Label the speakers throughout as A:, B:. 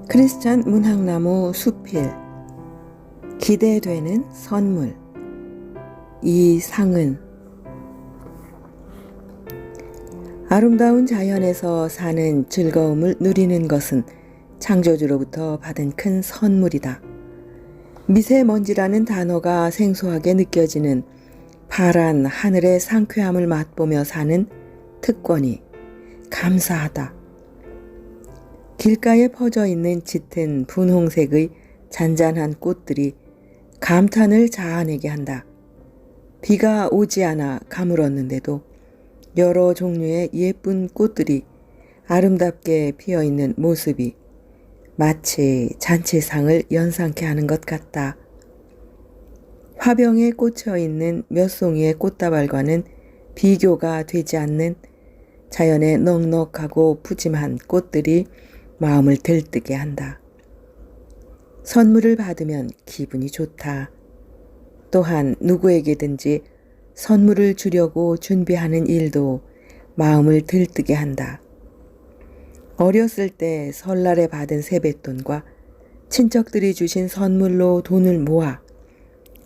A: 크리스찬 문학나무 수필 기대되는 선물. 이상은. 아름다운 자연에서 사는 즐거움을 누리는 것은 창조주로부터 받은 큰 선물이다. 미세먼지라는 단어가 생소하게 느껴지는 파란 하늘의 상쾌함을 맛보며 사는 특권이 감사하다. 길가에 퍼져 있는 짙은 분홍색의 잔잔한 꽃들이 감탄을 자아내게 한다. 비가 오지 않아 가물었는데도 여러 종류의 예쁜 꽃들이 아름답게 피어있는 모습이 마치 잔치상을 연상케 하는 것 같다. 화병에 꽂혀있는 몇 송이의 꽃다발과는 비교가 되지 않는 자연의 넉넉하고 푸짐한 꽃들이 마음을 들뜨게 한다. 선물을 받으면 기분이 좋다. 또한 누구에게든지 선물을 주려고 준비하는 일도 마음을 들뜨게 한다. 어렸을 때 설날에 받은 세뱃돈과 친척들이 주신 선물로 돈을 모아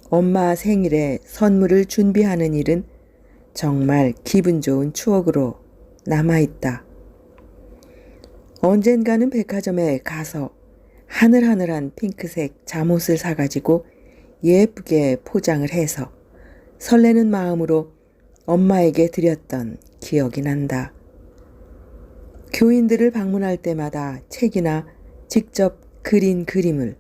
A: 엄마 생일에 선물을 준비하는 일은 정말 기분 좋은 추억으로 남아있다. 언젠가는 백화점에 가서 하늘하늘한 핑크색 잠옷을 사가지고 예쁘게 포장을 해서 설레는 마음으로 엄마에게 드렸던 기억이 난다. 교인들을 방문할 때마다 책이나 직접 그린 그림을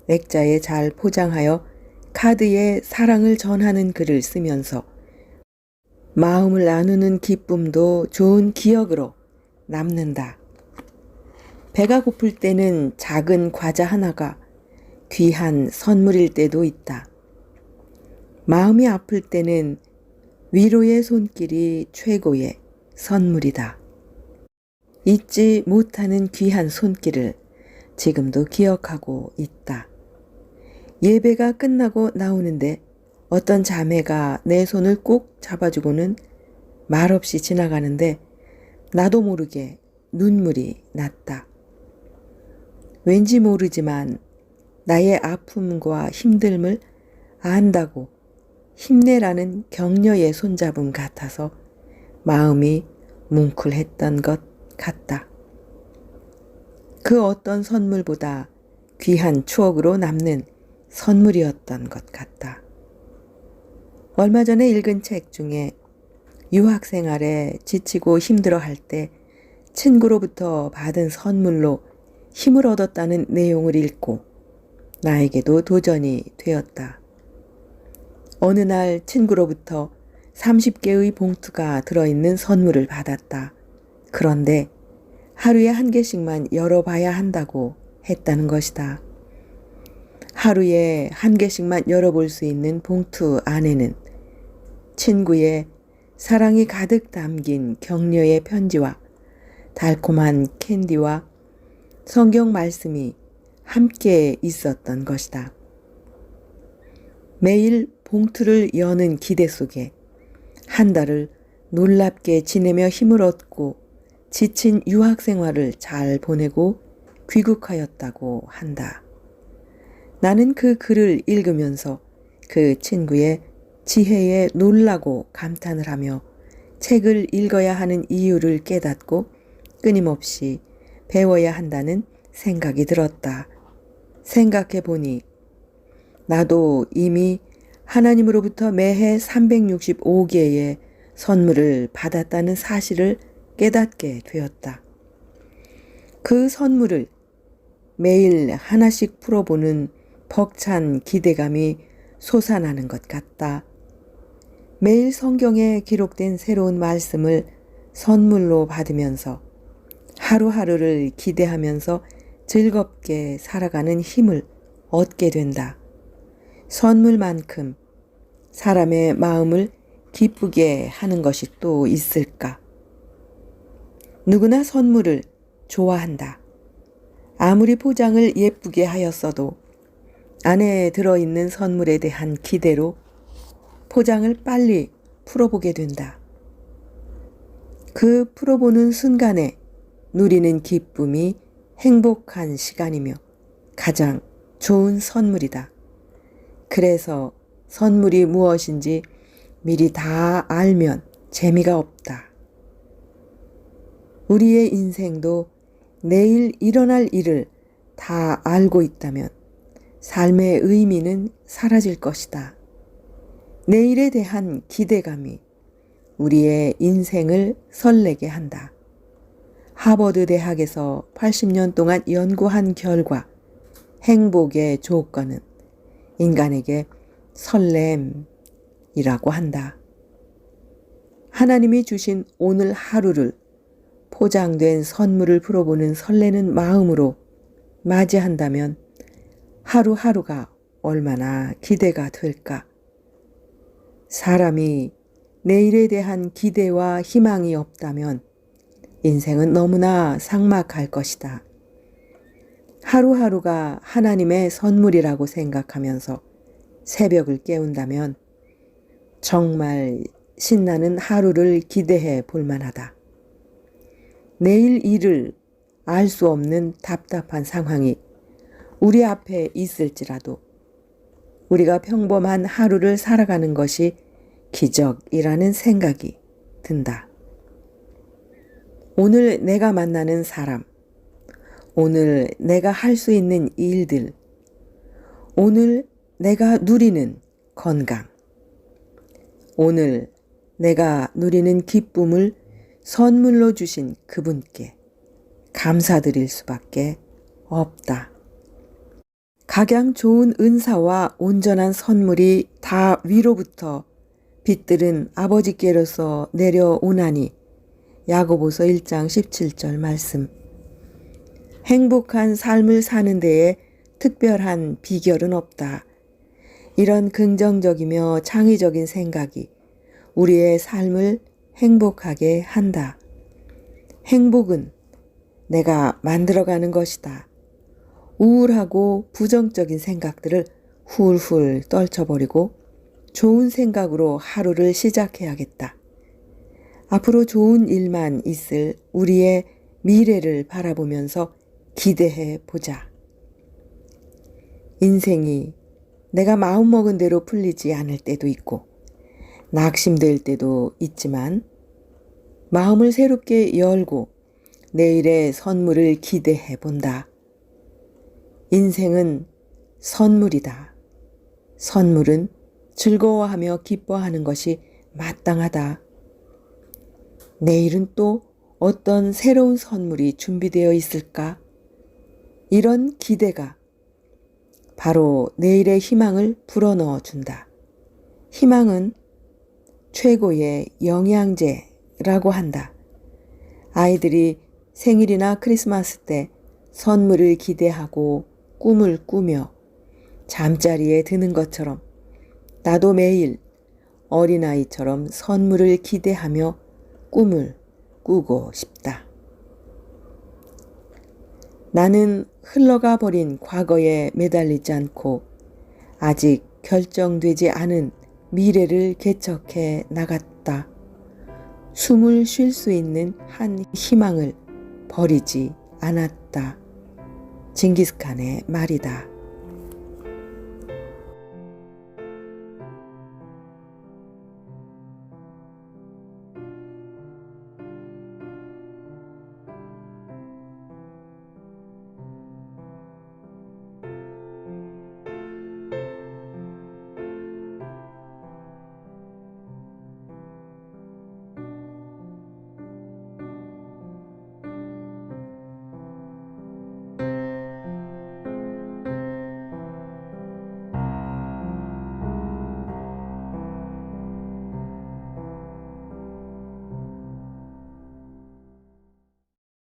A: 액자에 잘 포장하여 카드에 사랑을 전하는 글을 쓰면서 마음을 나누는 기쁨도 좋은 기억으로 남는다. 배가 고플 때는 작은 과자 하나가 귀한 선물일 때도 있다. 마음이 아플 때는 위로의 손길이 최고의 선물이다. 잊지 못하는 귀한 손길을 지금도 기억하고 있다. 예배가 끝나고 나오는데 어떤 자매가 내 손을 꼭 잡아주고는 말없이 지나가는데 나도 모르게 눈물이 났다. 왠지 모르지만 나의 아픔과 힘듦을 안다고 힘내라는 격려의 손잡음 같아서 마음이 뭉클했던 것 같다. 그 어떤 선물보다 귀한 추억으로 남는 선물이었던 것 같다. 얼마 전에 읽은 책 중에 유학생활에 지치고 힘들어할 때 친구로부터 받은 선물로 힘을 얻었다는 내용을 읽고 나에게도 도전이 되었다. 어느 날 친구로부터 30개의 봉투가 들어있는 선물을 받았다. 그런데 하루에 한 개씩만 열어봐야 한다고 했다는 것이다. 하루에 한 개씩만 열어볼 수 있는 봉투 안에는 친구의 사랑이 가득 담긴 격려의 편지와 달콤한 캔디와 성경 말씀이 함께 있었던 것이다. 매일 봉투를 여는 기대 속에 한 달을 놀랍게 지내며 힘을 얻고 지친 유학 생활을 잘 보내고 귀국하였다고 한다. 나는 그 글을 읽으면서 그 친구의 지혜에 놀라고 감탄을 하며 책을 읽어야 하는 이유를 깨닫고 끊임없이 배워야 한다는 생각이 들었다. 생각해 보니 나도 이미 하나님으로부터 매해 365개의 선물을 받았다는 사실을 깨닫게 되었다. 그 선물을 매일 하나씩 풀어보는 벅찬 기대감이 솟아나는 것 같다. 매일 성경에 기록된 새로운 말씀을 선물로 받으면서 하루하루를 기대하면서 즐겁게 살아가는 힘을 얻게 된다. 선물만큼 사람의 마음을 기쁘게 하는 것이 또 있을까? 누구나 선물을 좋아한다. 아무리 포장을 예쁘게 하였어도 안에 들어있는 선물에 대한 기대로 포장을 빨리 풀어보게 된다. 그 풀어보는 순간에 누리는 기쁨이 행복한 시간이며 가장 좋은 선물이다. 그래서 선물이 무엇인지 미리 다 알면 재미가 없다. 우리의 인생도 내일 일어날 일을 다 알고 있다면 삶의 의미는 사라질 것이다. 내일에 대한 기대감이 우리의 인생을 설레게 한다. 하버드 대학에서 80년 동안 연구한 결과 행복의 조건은 인간에게 설렘이라고 한다. 하나님이 주신 오늘 하루를 포장된 선물을 풀어보는 설레는 마음으로 맞이한다면 하루하루가 얼마나 기대가 될까? 사람이 내일에 대한 기대와 희망이 없다면 인생은 너무나 삭막할 것이다. 하루하루가 하나님의 선물이라고 생각하면서 새벽을 깨운다면 정말 신나는 하루를 기대해 볼 만하다. 내일 일을 알 수 없는 답답한 상황이 우리 앞에 있을지라도 우리가 평범한 하루를 살아가는 것이 기적이라는 생각이 든다. 오늘 내가 만나는 사람, 오늘 내가 할 수 있는 일들, 오늘 내가 누리는 건강, 오늘 내가 누리는 기쁨을 선물로 주신 그분께 감사드릴 수밖에 없다. 각양 좋은 은사와 온전한 선물이 다 위로부터 빛들은 아버지께로서 내려오나니 야고보서 1장 17절 말씀. 행복한 삶을 사는 데에 특별한 비결은 없다. 이런 긍정적이며 창의적인 생각이 우리의 삶을 행복하게 한다. 행복은 내가 만들어가는 것이다. 우울하고 부정적인 생각들을 훌훌 떨쳐버리고 좋은 생각으로 하루를 시작해야겠다. 앞으로 좋은 일만 있을 우리의 미래를 바라보면서 기대해 보자. 인생이 내가 마음먹은 대로 풀리지 않을 때도 있고 낙심될 때도 있지만 마음을 새롭게 열고 내일의 선물을 기대해 본다. 인생은 선물이다. 선물은 즐거워하며 기뻐하는 것이 마땅하다. 내일은 또 어떤 새로운 선물이 준비되어 있을까? 이런 기대가 바로 내일의 희망을 불어넣어 준다. 희망은 최고의 영양제라고 한다. 아이들이 생일이나 크리스마스 때 선물을 기대하고 꿈을 꾸며 잠자리에 드는 것처럼 나도 매일 어린아이처럼 선물을 기대하며 꿈을 꾸고 싶다. 나는 흘러가 버린 과거에 매달리지 않고 아직 결정되지 않은 미래를 개척해 나갔다. 숨을 쉴 수 있는 한 희망을 버리지 않았다. 징기스칸의 말이다.